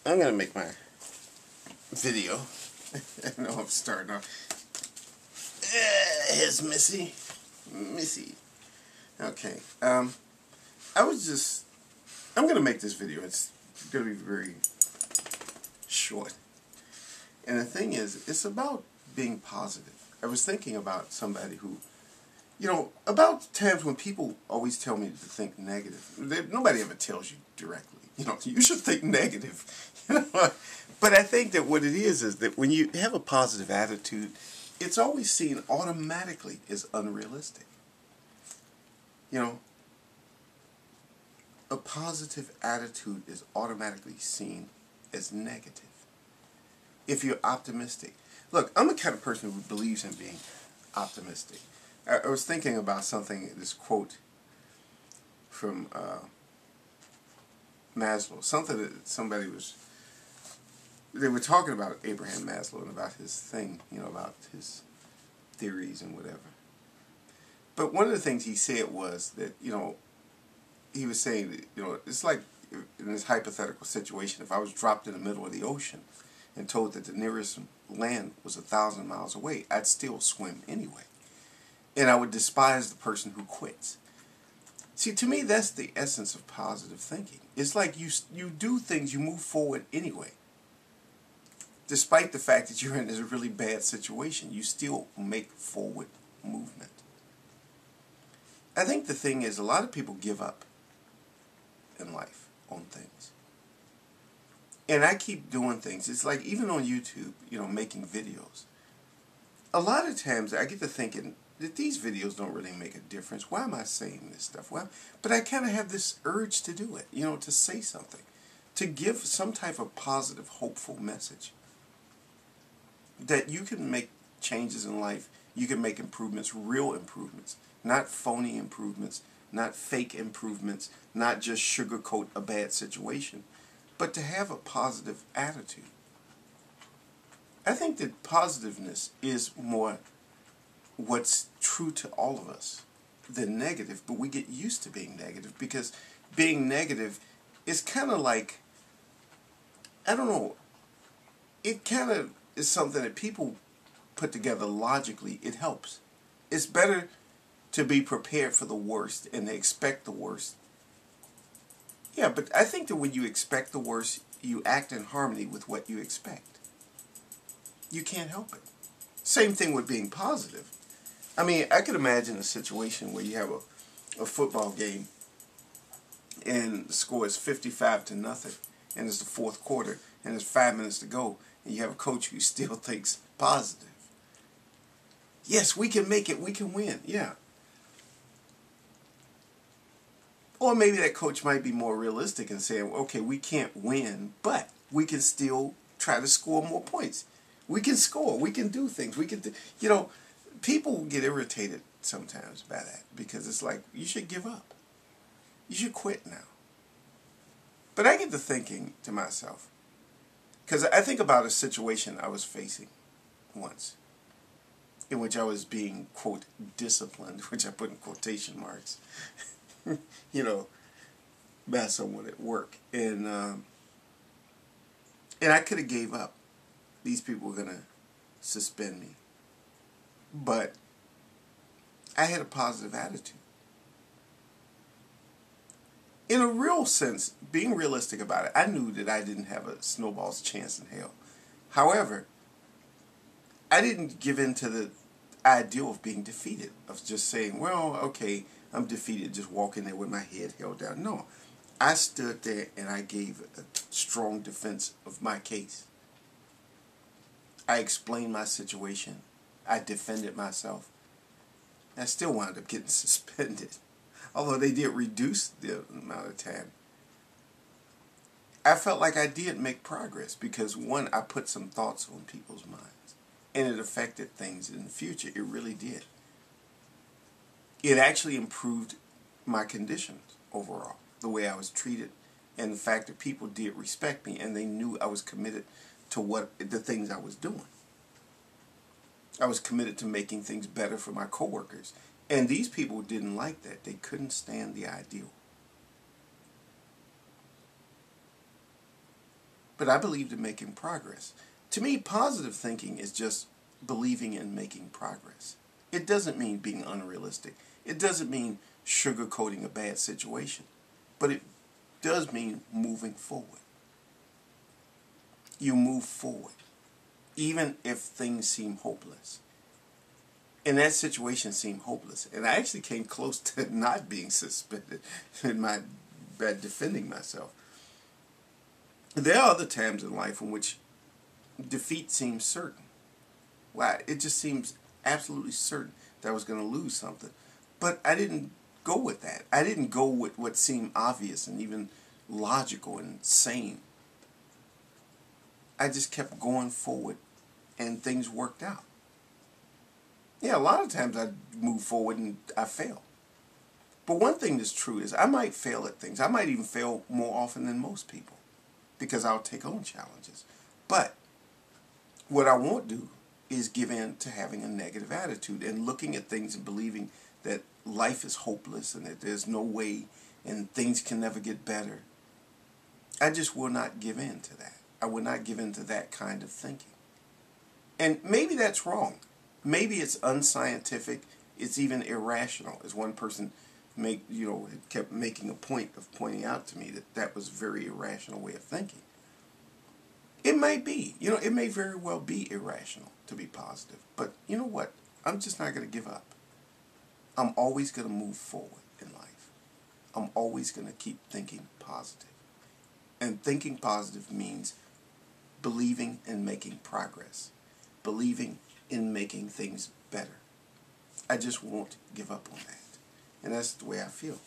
I'm going to make my video. I know I'm starting off. Here's Missy. Missy. Okay. I'm going to make this video. It's going to be very short. And the thing is, it's about being positive. I was thinking about somebody who, about times when people always tell me to think negative. Nobody ever tells you directly, you should think negative. But I think that what it is that when you have a positive attitude, it's always seen automatically as unrealistic. A positive attitude is automatically seen as negative. If you're optimistic. Look, I'm the kind of person who believes in being optimistic. I was thinking about this quote from Maslow. Something that they were talking about Abraham Maslow and about his thing, about his theories and whatever. But one of the things he said was that, he was saying that, it's like in this hypothetical situation, if I was dropped in the middle of the ocean and told that the nearest land was 1,000 miles away, I'd still swim anyway. And I would despise the person who quits. See, to me, that's the essence of positive thinking. It's like you do things, you move forward anyway. Despite the fact that you're in this really bad situation, you still make forward movement. I think the thing is, a lot of people give up in life on things. And I keep doing things. It's like even on YouTube, making videos. A lot of times I get to thinking that these videos don't really make a difference. Why am I saying this stuff? Well, but I kind of have this urge to do it, to say something. To give some type of positive, hopeful message. That you can make changes in life. You can make improvements, real improvements. Not phony improvements. Not fake improvements. Not just sugarcoat a bad situation. But to have a positive attitude. I think that positiveness is more what's true to all of us than negative, but we get used to being negative because being negative is kind of like, I don't know, it kind of is something that people put together logically. It helps. It's better to be prepared for the worst and to expect the worst. Yeah, but I think that when you expect the worst, you act in harmony with what you expect. You can't help it. Same thing with being positive. I mean, I could imagine a situation where you have a football game and the score is 55-0 and it's the fourth quarter and there's 5 minutes to go and you have a coach who still thinks positive. Yes, we can make it. We can win. Yeah. Or maybe that coach might be more realistic and say, okay, we can't win, but we can still try to score more points. We can score. We can do things. We can do, people get irritated sometimes by that because it's like, you should give up. You should quit now. But I get to thinking to myself, because I think about a situation I was facing once in which I was being, quote, disciplined, which I put in quotation marks, by someone at work. And I could have gave up. These people were going to suspend me. But I had a positive attitude. In a real sense, being realistic about it, I knew that I didn't have a snowball's chance in hell. However, I didn't give in to the ideal of being defeated, of just saying, well, okay, I'm defeated, just walking there with my head held down. No, I stood there and I gave a strong defense of my case. I explained my situation. I defended myself. I still wound up getting suspended. Although they did reduce the amount of time. I felt like I did make progress because, one, I put some thoughts on people's minds. And it affected things in the future. It really did. It actually improved my conditions overall. The way I was treated. And the fact that people did respect me and they knew I was committed to the things I was doing. I was committed to making things better for my coworkers. And these people didn't like that. They couldn't stand the ideal. but I believed in making progress. To me, positive thinking is just believing in making progress. It doesn't mean being unrealistic. It doesn't mean sugarcoating a bad situation. But it does mean moving forward. You move forward, even if things seem hopeless. And that situation seemed hopeless. And I actually came close to not being suspended by defending myself. There are other times in life in which defeat seems certain. Why? It just seems absolutely certain that I was going to lose something. But I didn't go with that. I didn't go with what seemed obvious and even logical and sane. I just kept going forward and things worked out. Yeah, a lot of times I move forward and I fail. But one thing that's true is I might fail at things. I might even fail more often than most people because I'll take on challenges. But what I won't do is give in to having a negative attitude and looking at things and believing that life is hopeless and that there's no way and things can never get better. I just will not give in to that. I will not give in to that kind of thinking. And maybe that's wrong. Maybe it's unscientific. It's even irrational. As one person kept making a point of pointing out to me that that was a very irrational way of thinking. It might be. It may very well be irrational to be positive. But you know what? I'm just not going to give up. I'm always going to move forward in life. I'm always going to keep thinking positive. And thinking positive means believing in making progress. Believing in making things better. I just won't give up on that. And that's the way I feel.